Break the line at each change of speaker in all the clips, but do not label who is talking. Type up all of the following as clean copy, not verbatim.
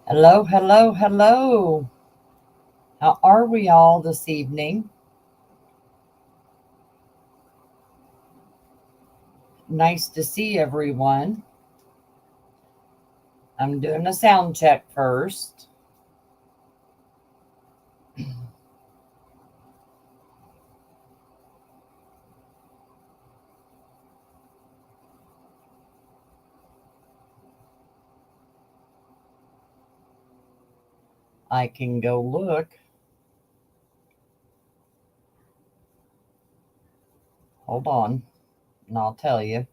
Hello, hello, hello. How are we all this evening? Nice to see everyone. I'm doing a sound check first. I can go look. Hold on, and I'll tell you.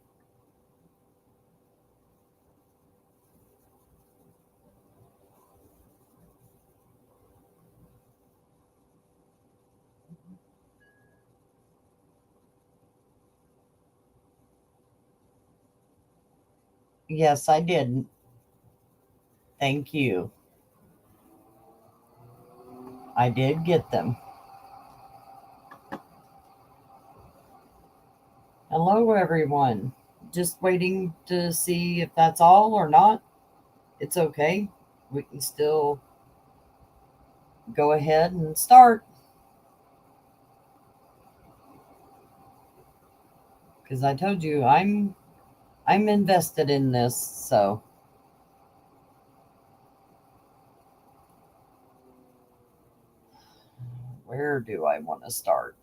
Yes, I did. Thank you. I did get them. Hello, everyone. Just waiting to see if that's all or not. It's okay. We can still go ahead and start. Because I told you I'm invested in this, so where do I want to start?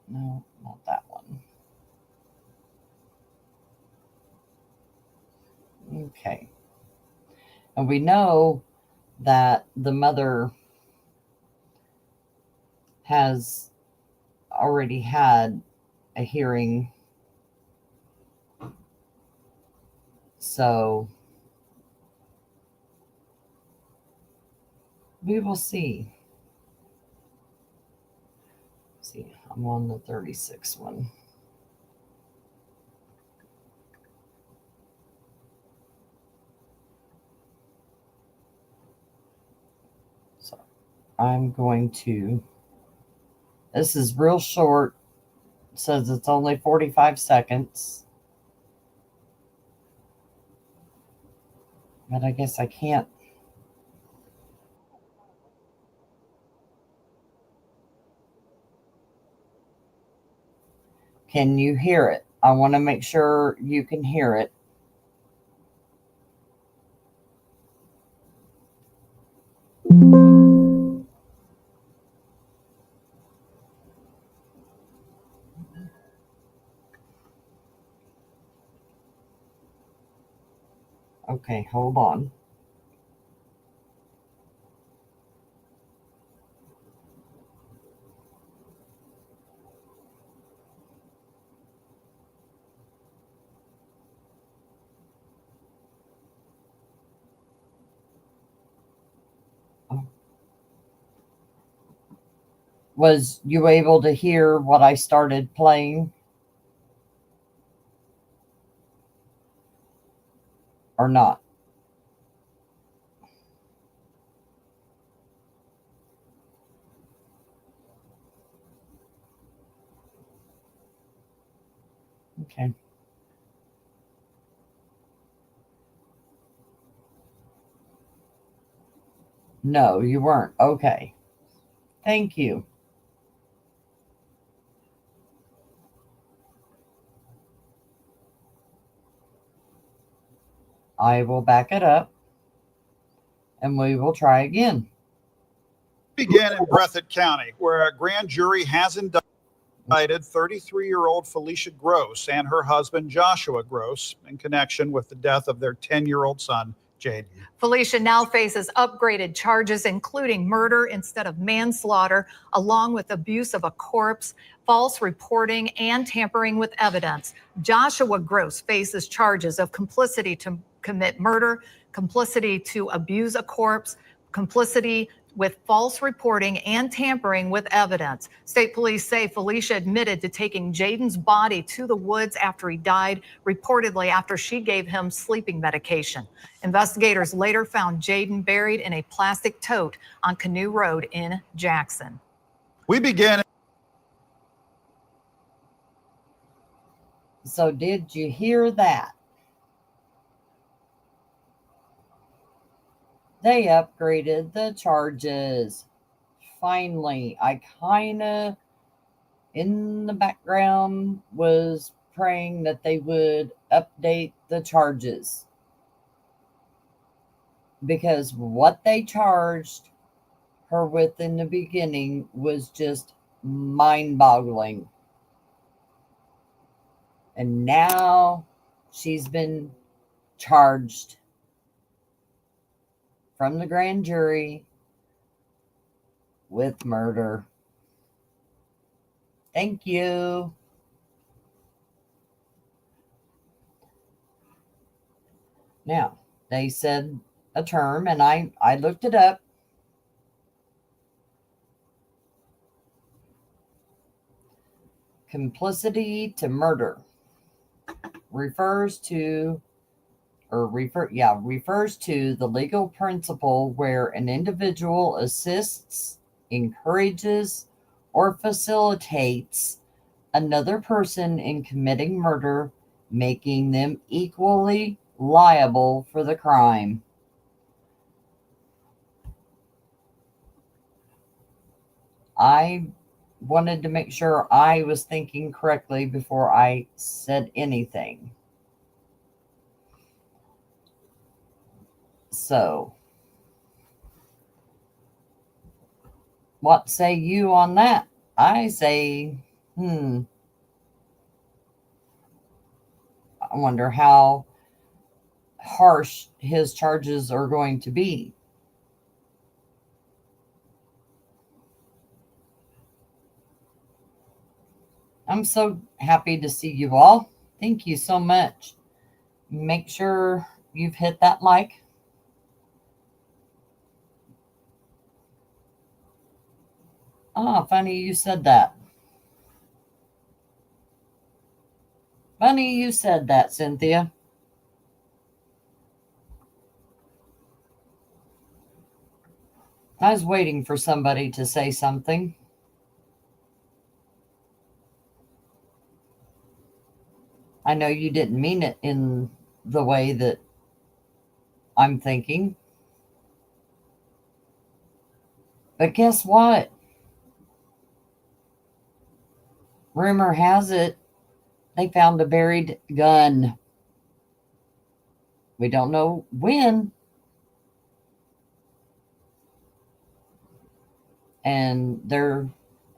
No, not that one. Okay. And we know that the mother has already had a hearing. So we will see. See, I'm on the 36 one. So I'm going to, this is real short. It says it's only 45 seconds. But I guess I can't. Can you hear it? I want to make sure you can hear it. Okay, hold on. Was you able to hear what I started playing or not? Okay. No, you weren't. Okay. Thank you. I will back it up and we will try again.
Begin in Breathitt County, where a grand jury has indicted 33-year-old Felicia Gross and her husband Joshua Gross in connection with the death of their 10-year-old son, Jayden.
Felicia now faces upgraded charges, including murder instead of manslaughter, along with abuse of a corpse, false reporting, and tampering with evidence. Joshua Gross faces charges of complicity to commit murder, complicity to abuse a corpse, complicity with false reporting and tampering with evidence. State police say Felicia admitted to taking Jayden's body to the woods after he died, reportedly after she gave him sleeping medication. Investigators later found Jayden buried in a plastic tote on Canoe Road in Jackson.
We began.
So did you hear that? They upgraded the charges. Finally, I kind of, in the background, was praying that they would update the charges. Because what they charged her with in the beginning was just mind-boggling. And now she's been charged from the grand jury with murder. Thank you. Now, they said a term, and I looked it up. Complicity to murder refers to the legal principle where an individual assists, encourages, or facilitates another person in committing murder, making them equally liable for the crime. I wanted to make sure I was thinking correctly before I said anything. So, what say you on that? I say, I wonder how harsh his charges are going to be. I'm so happy to see you all. Thank you so much. Make sure you've hit that like. Funny you said that. Funny you said that, Cynthia. I was waiting for somebody to say something. I know you didn't mean it in the way that I'm thinking. But guess what? Rumor has it they found a buried gun. We don't know when. And they're,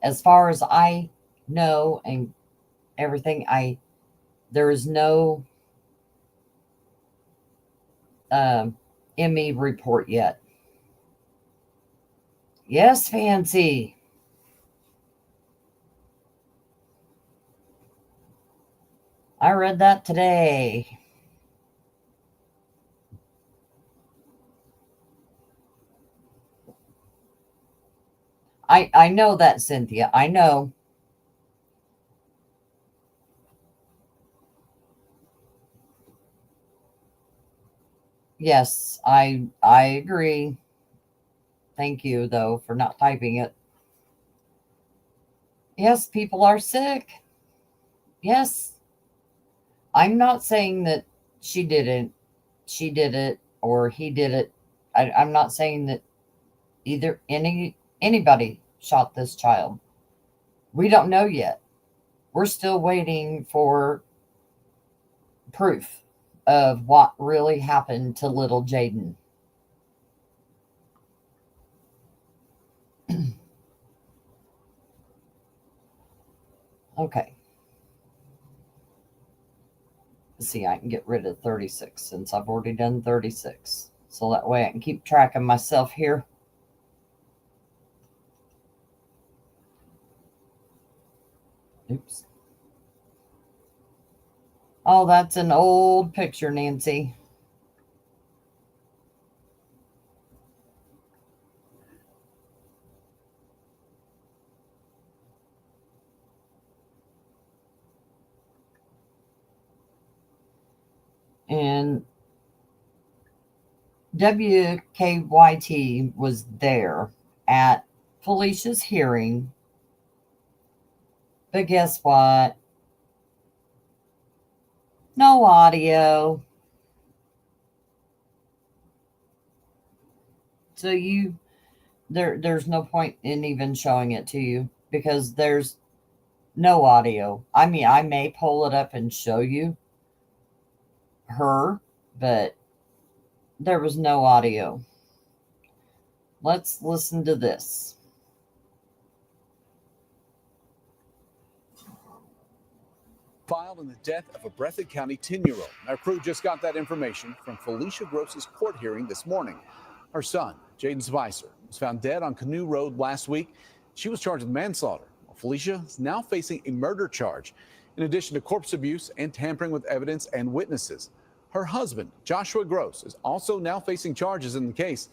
as far as I know and everything, there is no ME report yet. Yes, Fancy. I read that today. I know that, Cynthia. I know. Yes, I agree. Thank you, though, for not typing it. Yes, people are sick. Yes. I'm not saying that she did it, or he did it. I'm not saying that anybody shot this child. We don't know yet. We're still waiting for proof of what really happened to little Jayden. Okay. Let's see, I can get rid of 36 since I've already done 36. So that way I can keep track of myself here. Oops. Oh, that's an old picture, Nancy. And WKYT was there at Felicia's hearing. But guess what? No audio. So there's no point in even showing it to you because there's no audio. I mean, I may pull it up and show you her, but there was no audio. Let's listen to this.
Filed in the death of a Breathitt County 10-year-old. Our crew just got that information from Felicia Gross's court hearing this morning. Her son, Jayden Spicer, was found dead on Canoe Road last week. She was charged with manslaughter. Felicia is now facing a murder charge, in addition to corpse abuse and tampering with evidence and witnesses. Her husband, Joshua Gross, is also now facing charges in the case.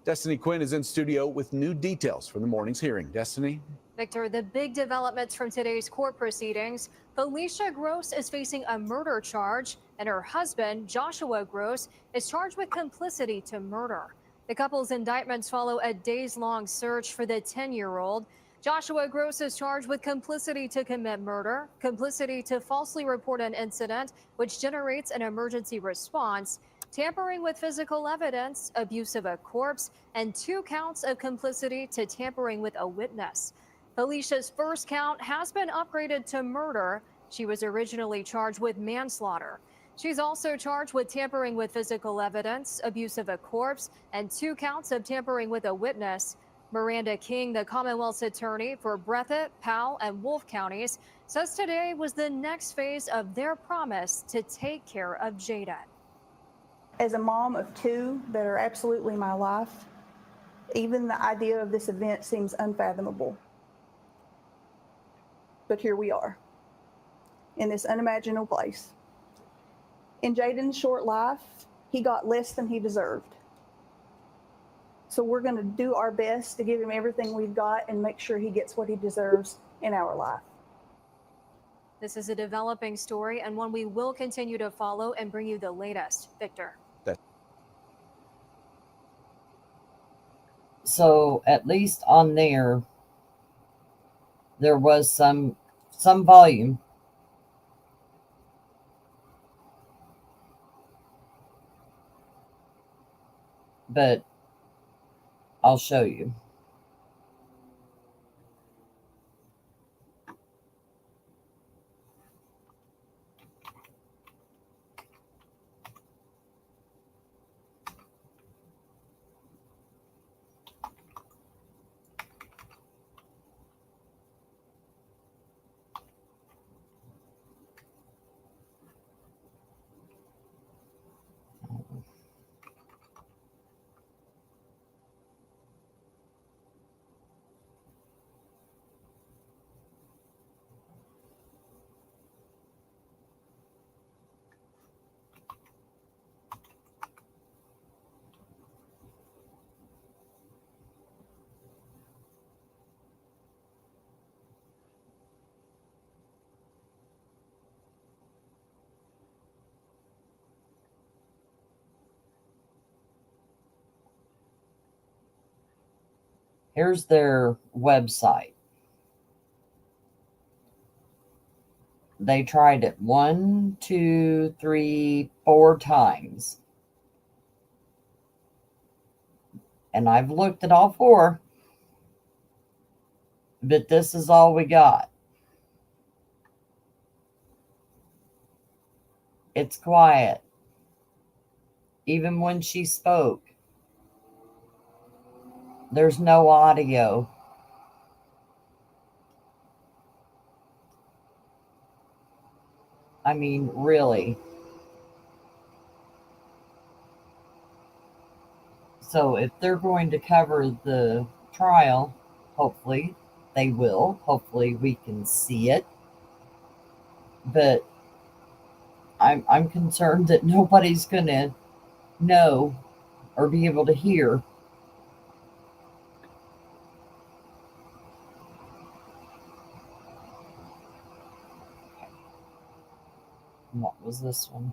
Destiny Quinn is in studio with new details from the morning's hearing. Destiny?
Victor, the big developments from today's court proceedings. Felicia Gross is facing a murder charge, and her husband, Joshua Gross, is charged with complicity to murder. The couple's indictments follow a days-long search for the 10-year-old. Joshua Gross is charged with complicity to commit murder, complicity to falsely report an incident which generates an emergency response, tampering with physical evidence, abuse of a corpse, and 2 counts of complicity to tampering with a witness. Felicia's first count has been upgraded to murder. She was originally charged with manslaughter. She's also charged with tampering with physical evidence, abuse of a corpse, and 2 counts of tampering with a witness. Miranda King, the Commonwealth's attorney for Breathitt, Powell, and Wolfe counties, says today was the next phase of their promise to take care of Jayden.
As a mom of 2 that are absolutely my life, even the idea of this event seems unfathomable. But here we are, in this unimaginable place. In Jayden's short life, he got less than he deserved. So we're going to do our best to give him everything we've got and make sure he gets what he deserves in our life.
This is a developing story and one we will continue to follow and bring you the latest. Victor.
So at least on there was some volume. But I'll show you. Here's their website. They tried it 1, 2, 3, 4 times. And I've looked at all 4. But this is all we got. It's quiet. Even when she spoke, there's no audio. I mean, really. So if they're going to cover the trial, hopefully they will. Hopefully we can see it. But I'm concerned that nobody's going to know or be able to hear. What was this one?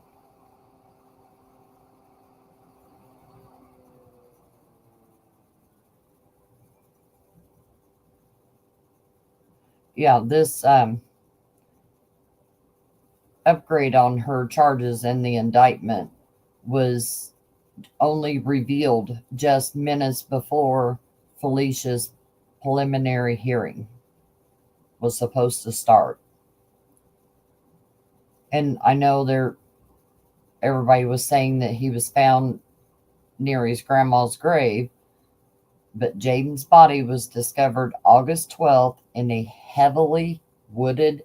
yeah, this upgrade on her charges and the indictment was only revealed just minutes before Felicia's preliminary hearing was supposed to start. And I know everybody was saying that he was found near his grandma's grave, but Jayden's body was discovered August 12th in a heavily wooded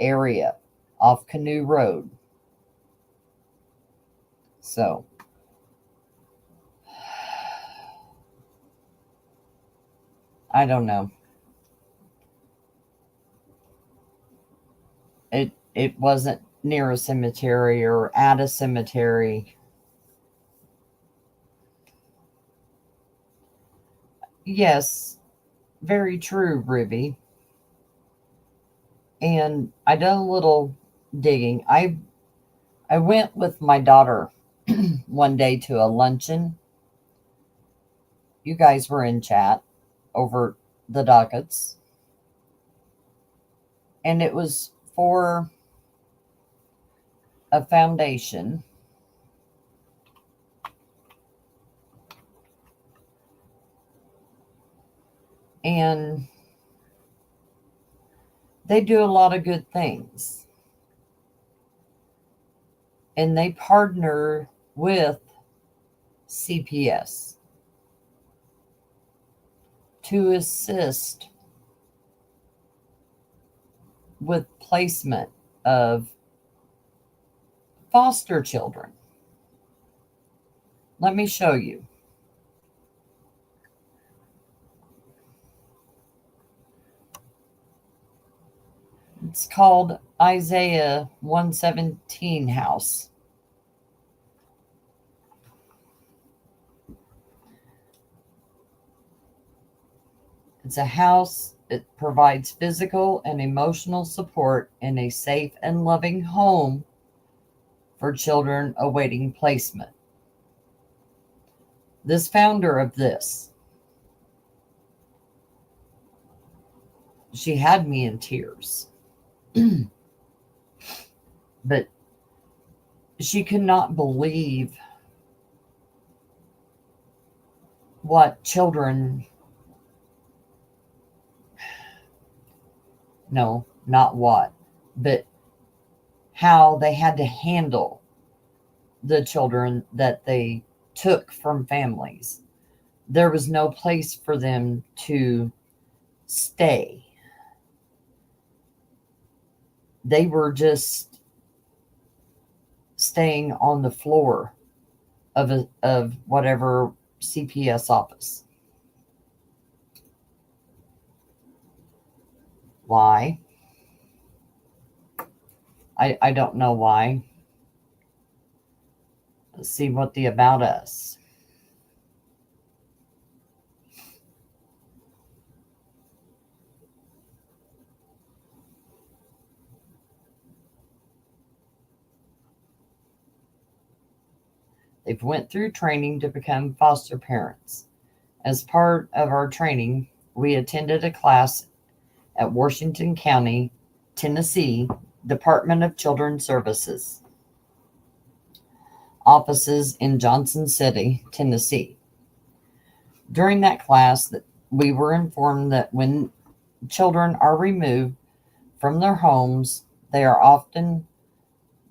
area off Canoe Road. So, I don't know. It wasn't near a cemetery or at a cemetery. Yes, very true, Ruby. And I done a little digging. I went with my daughter one day to a luncheon. You guys were in chat over the dockets. And it was for a foundation. And they do a lot of good things. And they partner with CPS to assist with placement of foster children. Let me show you. It's called Isaiah 117 House. It's a house. It provides physical and emotional support in a safe and loving home for children awaiting placement. This founder of this, she had me in tears. But she could not believe what children, no, not what, but how they had to handle the children that they took from families. There was no place for them to stay. They were just staying on the floor of whatever CPS office. Why? I don't know why. Let's see what the about us. They've went through training to become foster parents. As part of our training, we attended a class at Washington County, Tennessee, Department of Children's Services, offices in Johnson City, Tennessee. During that class, we were informed that when children are removed from their homes, they often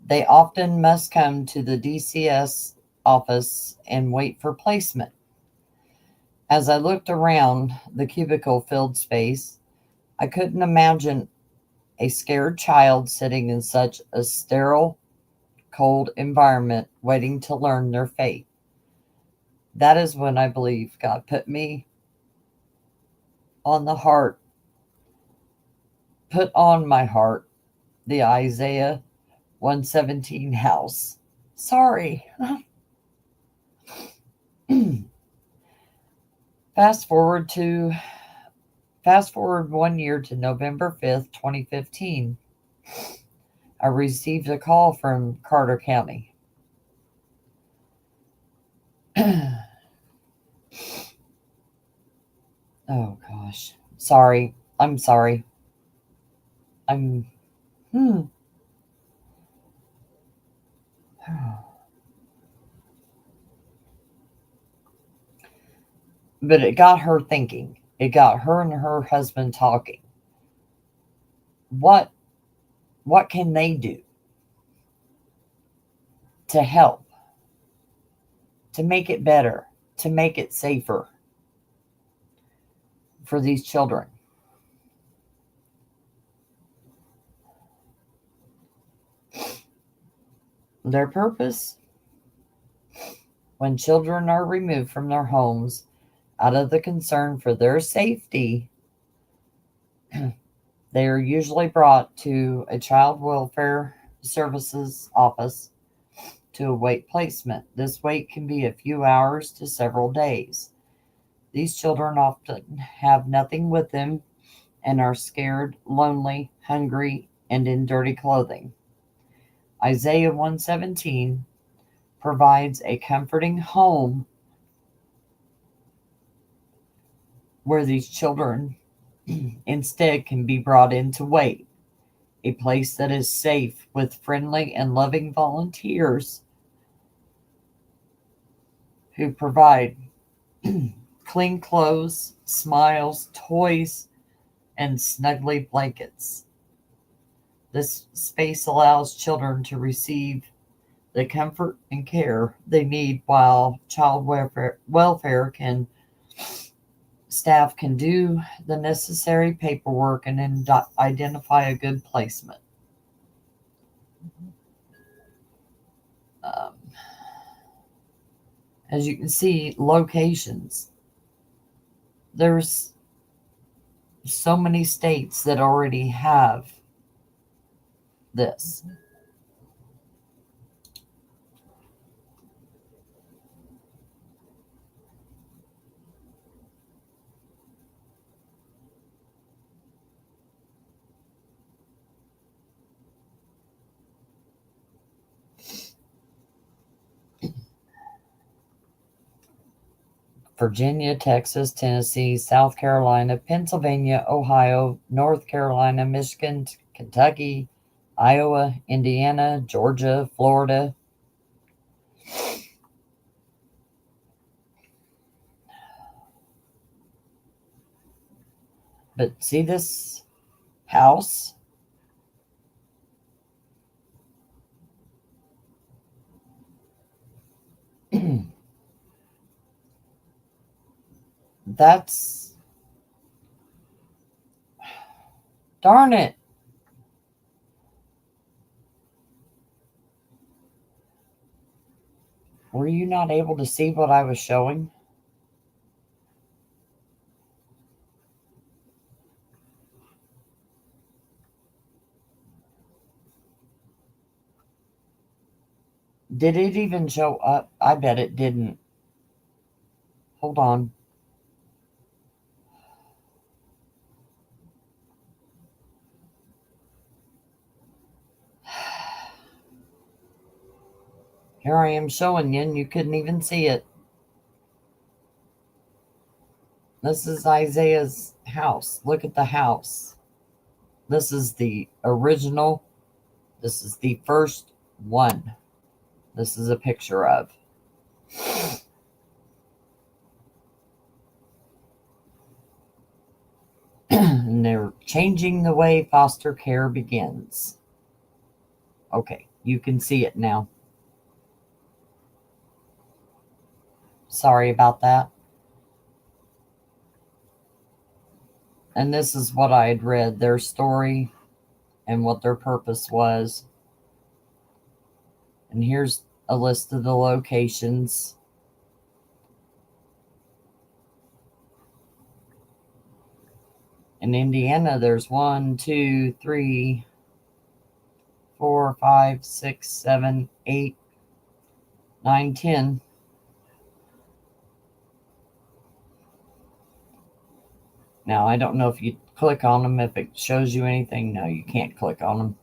must come to the DCS office and wait for placement. As I looked around the cubicle-filled space, I couldn't imagine a scared child sitting in such a sterile, cold environment waiting to learn their fate. That is when I believe God put me on the heart, put on my heart, the Isaiah 117 house. Sorry. Fast forward 1 year to November 5th, 2015. I received a call from Carter County. Oh gosh. Sorry. I'm sorry. I'm, But it got her thinking. It got her and her husband talking. What can they do to help, to make it better, to make it safer for these children? Their purpose? When children are removed from their homes out of the concern for their safety, they are usually brought to a child welfare services office to await placement. This wait can be a few hours to several days. These children often have nothing with them and are scared, lonely, hungry, and in dirty clothing. Isaiah 117 provides a comforting home where these children instead can be brought in to wait, a place that is safe with friendly and loving volunteers who provide clean clothes, smiles, toys, and snuggly blankets. This space allows children to receive the comfort and care they need while child welfare staff can do the necessary paperwork and identify a good placement. As you can see, locations. There's so many states that already have this. Virginia, Texas, Tennessee, South Carolina, Pennsylvania, Ohio, North Carolina, Michigan, Kentucky, Iowa, Indiana, Georgia, Florida. But see this house? That's, darn it. Were you not able to see what I was showing? Did it even show up? I bet it didn't. Hold on. Here I am showing you, and you couldn't even see it. This is Isaiah's house. Look at the house. This is the original. This is the first one. This is a picture of. And they're changing the way foster care begins. Okay, you can see it now. Sorry about that. And this is what I had read, their story and what their purpose was. And here's a list of the locations. In Indiana, there's 1, 2, 3, 4, 5, 6, 7, 8, 9, 10. Now, I don't know if you click on them, if it shows you anything. No, you can't click on them.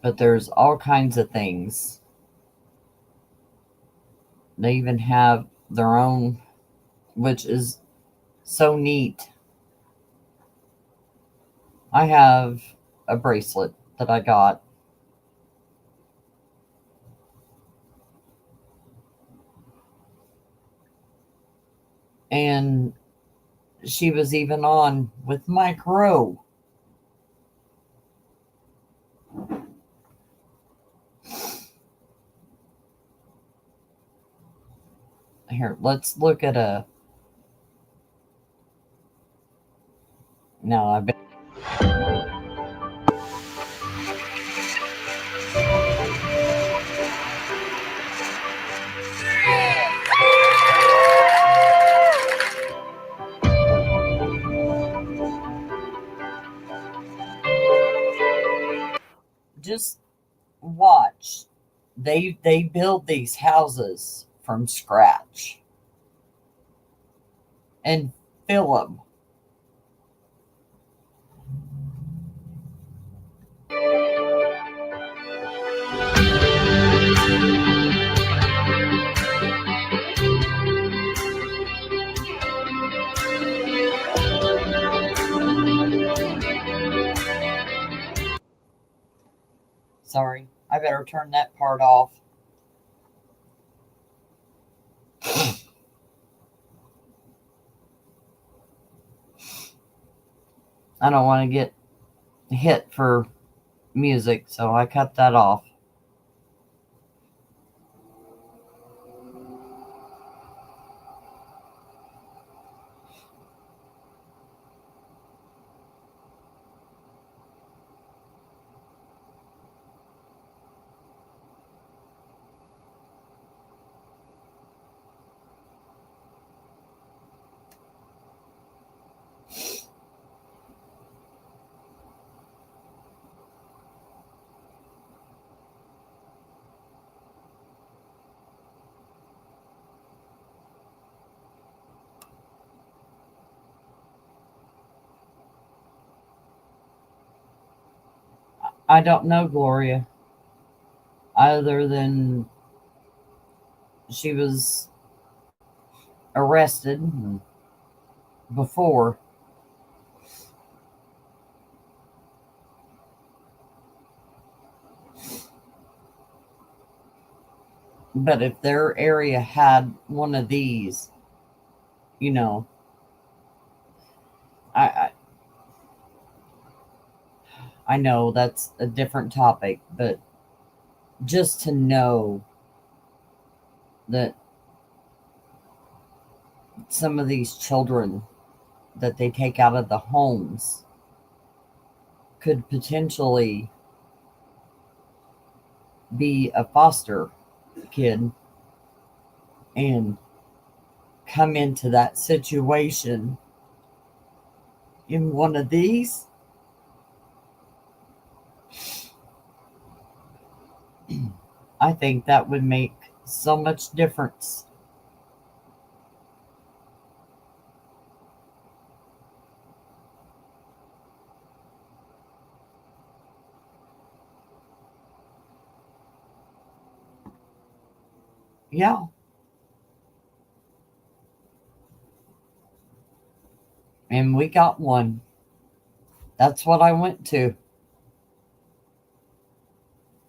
But there's all kinds of things. They even have their own, which is so neat. I have a bracelet that I got. And she was even on with Mike Rowe. Here, let's look at a. No, I bet. Just watch. They build these houses from scratch and fill them. Sorry, I better turn that part off. I don't want to get hit for music, so I cut that off. I don't know Gloria, other than she was arrested before. But if their area had one of these, you know, I know that's a different topic, but just to know that some of these children that they take out of the homes could potentially be a foster kid and come into that situation in one of these. I think that would make so much difference. Yeah. And we got one. That's what I went to.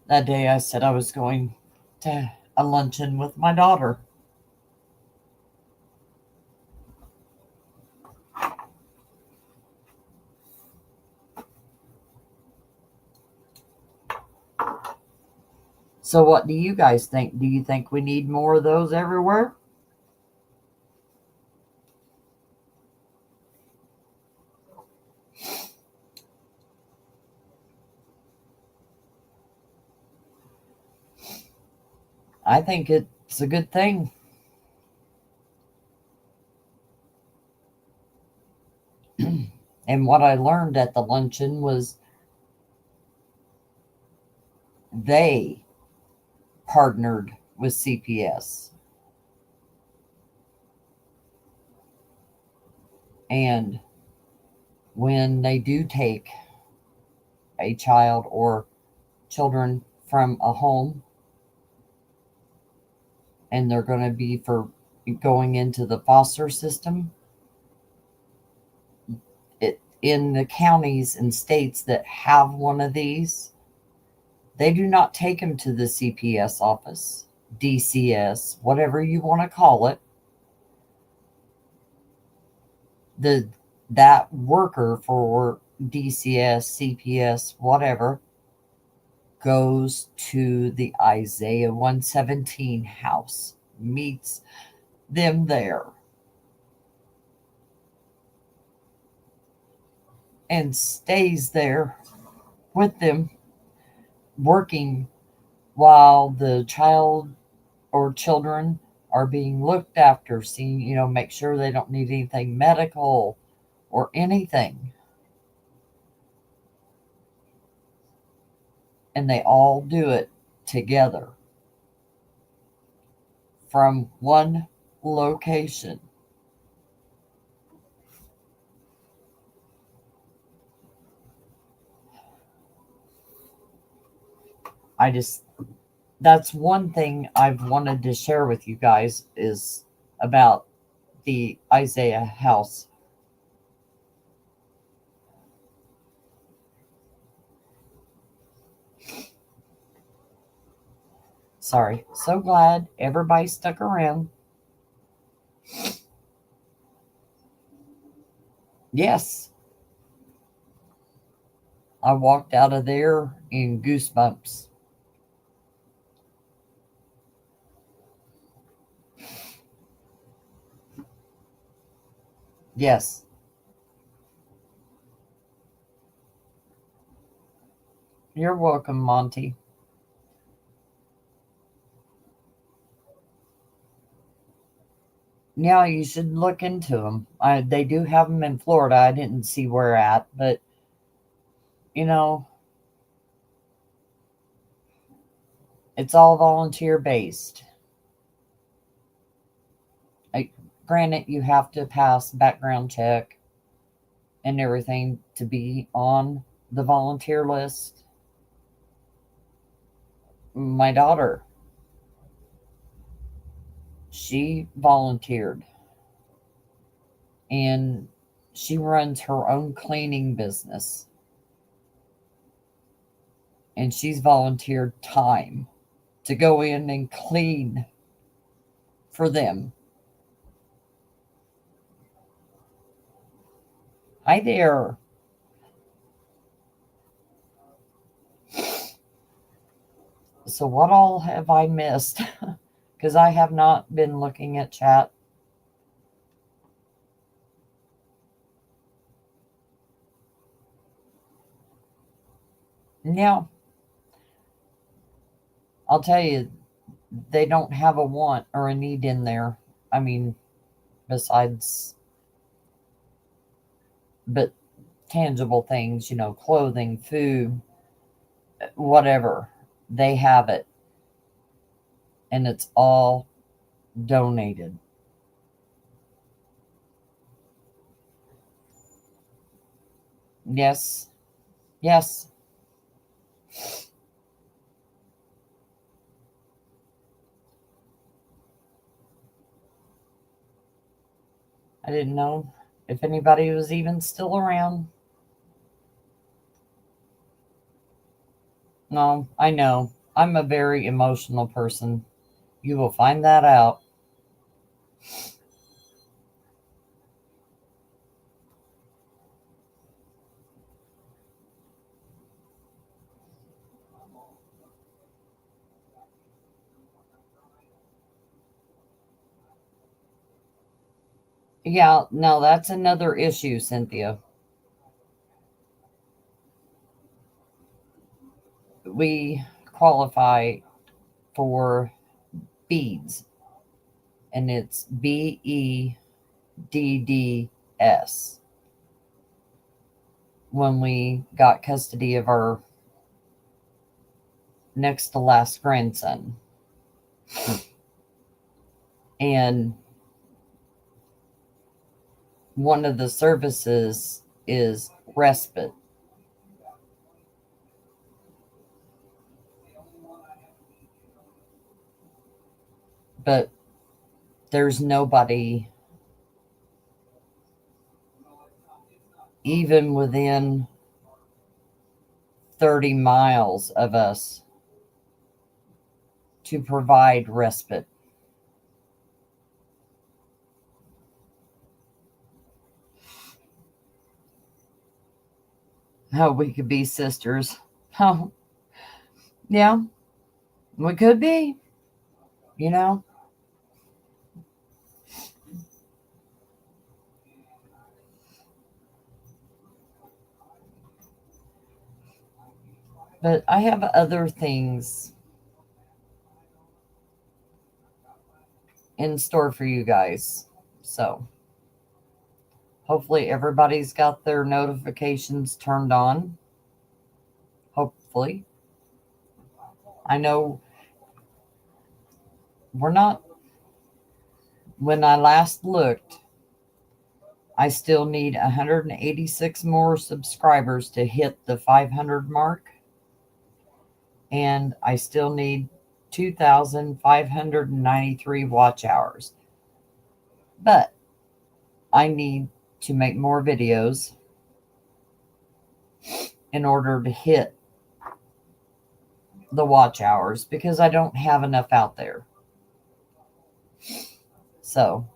That day I said I was going to a luncheon with my daughter. So what do you guys think? Do you think we need more of those everywhere? I think it's a good thing. And what I learned at the luncheon was they partnered with CPS. And when they do take a child or children from a home, and they're going to be for going into the foster system. In the counties and states that have one of these, they do not take them to the CPS office, DCS, whatever you want to call it. That worker for DCS, CPS, whatever, goes to the Isaiah 117 house, meets them there, and stays there with them, working while the child or children are being looked after, seeing, make sure they don't need anything medical or anything. And they all do it together from one location. That's one thing I've wanted to share with you guys, is about the Isaiah house. Sorry. So glad everybody stuck around. Yes. I walked out of there in goosebumps. Yes. You're welcome, Monty. Yeah, you should look into them. They do have them in Florida. I didn't see where at, but it's all volunteer based. Granted, you have to pass background check and everything to be on the volunteer list. My daughter, she volunteered, and she runs her own cleaning business, and she's volunteered time to go in and clean for them. Hi there. So what all have I missed? Because I have not been looking at chat. Now, I'll tell you, they don't have a want or a need in there. I mean, besides, but tangible things, clothing, food, whatever. They have it. And it's all donated. Yes. Yes. I didn't know if anybody was even still around. No, I know. I'm a very emotional person. You will find that out. Yeah, no, that's another issue, Cynthia. We qualify for beads, and it's BEDDS when we got custody of our next to last grandson. And one of the services is respite. But there's nobody even within 30 miles of us to provide respite. Oh, we could be sisters. Oh, yeah, we could be, you know. But I have other things in store for you guys. So hopefully everybody's got their notifications turned on. Hopefully. I know we're not, when I last looked, I still need 186 more subscribers to hit the 500 mark. And I still need 2,593 watch hours. But I need to make more videos in order to hit the watch hours because I don't have enough out there. So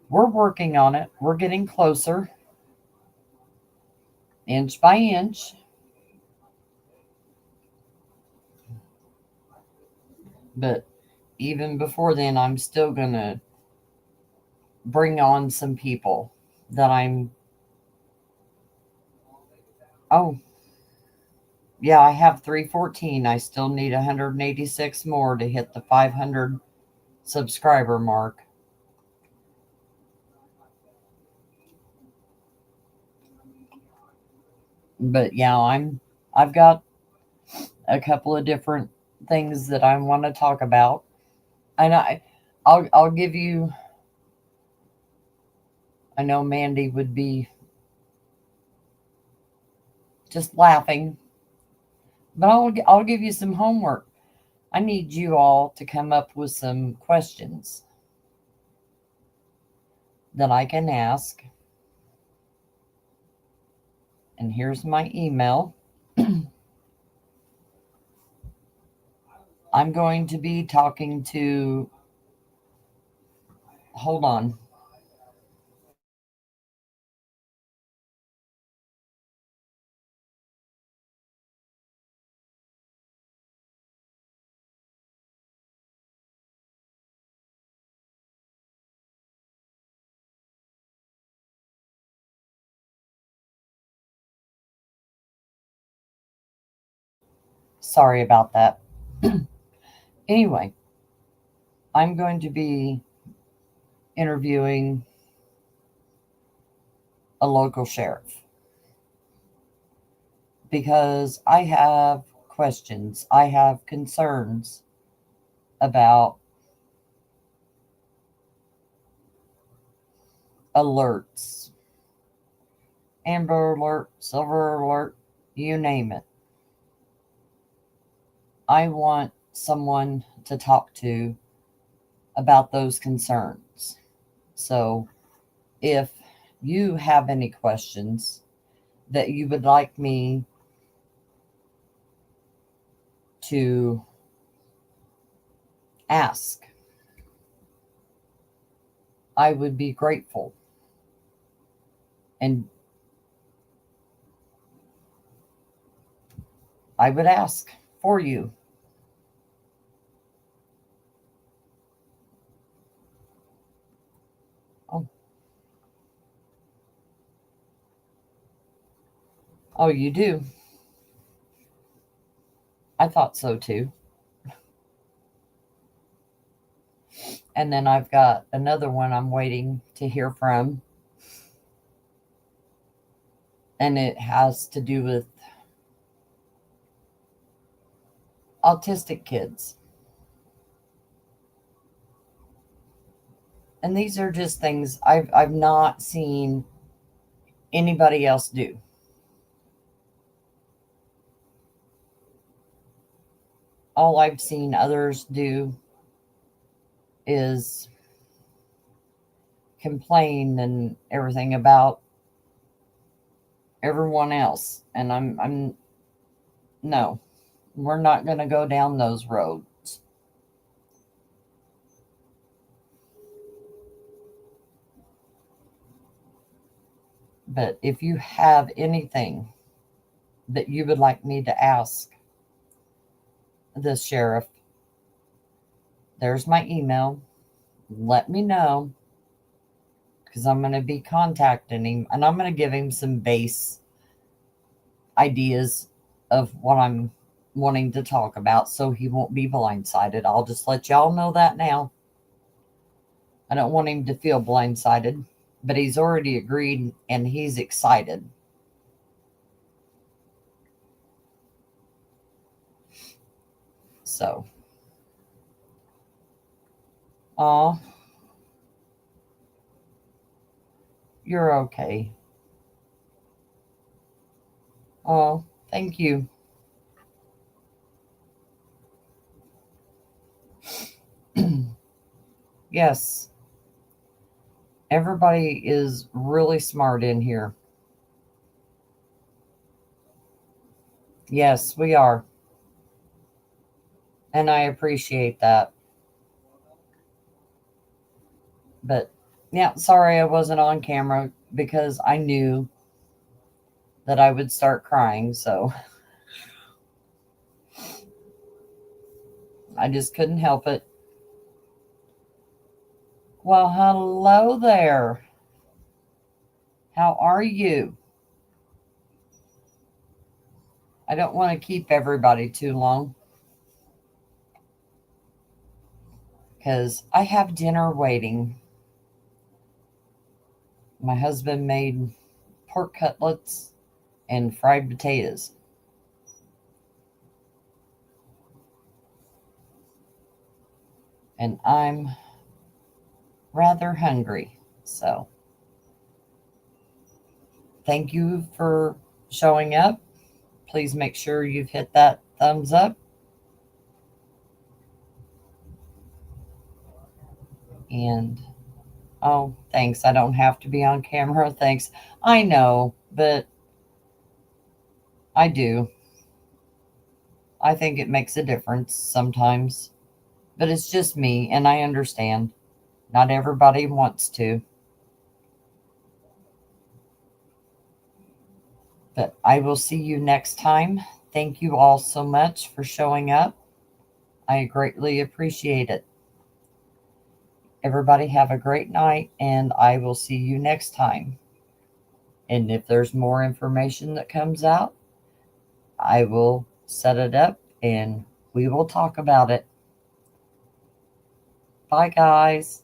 we're working on it. We're getting closer, inch by inch. But even before then, I'm still going to bring on some people that oh, yeah, I have 314. I still need 186 more to hit the 500 subscriber mark. But yeah, I've got a couple of different things that I want to talk about. And I'll give you, I know Mandy would be just laughing, but I'll give you some homework. I need you all to come up with some questions that I can ask. And here's my email. I'm going to be talking to, hold on. Sorry about that. Anyway, I'm going to be interviewing a local sheriff because I have questions. I have concerns about alerts, Amber Alert, Silver Alert, you name it. I want someone to talk to about those concerns. So if you have any questions that you would like me to ask, I would be grateful. And I would ask for you. Oh, you do? I thought so too. And then I've got another one I'm waiting to hear from. And it has to do with autistic kids. And these are just things I've not seen anybody else do. All I've seen others do is complain and everything about everyone else. And I'm no, we're not going to go down those roads. But if you have anything that you would like me to ask the sheriff, there's my email. Let me know, because I'm going to be contacting him, and I'm going to give him some base ideas of what I'm wanting to talk about, so he won't be blindsided. I'll just let y'all know that now. I don't want him to feel blindsided, but he's already agreed and he's excited. So, aw, you're okay. Oh, thank you. Yes, everybody is really smart in here. Yes, we are. And I appreciate that. But yeah, sorry I wasn't on camera because I knew that I would start crying. So I just couldn't help it. Well, hello there. How are you? I don't want to keep everybody too long, because I have dinner waiting. My husband made pork cutlets and fried potatoes. And I'm rather hungry. So thank you for showing up. Please make sure you've hit that thumbs up. And oh, thanks. I don't have to be on camera. Thanks. I know, but I do. I think it makes a difference sometimes. But it's just me, and I understand. Not everybody wants to. But I will see you next time. Thank you all so much for showing up. I greatly appreciate it. Everybody have a great night, and I will see you next time. And if there's more information that comes out, I will set it up and we will talk about it. Bye, guys.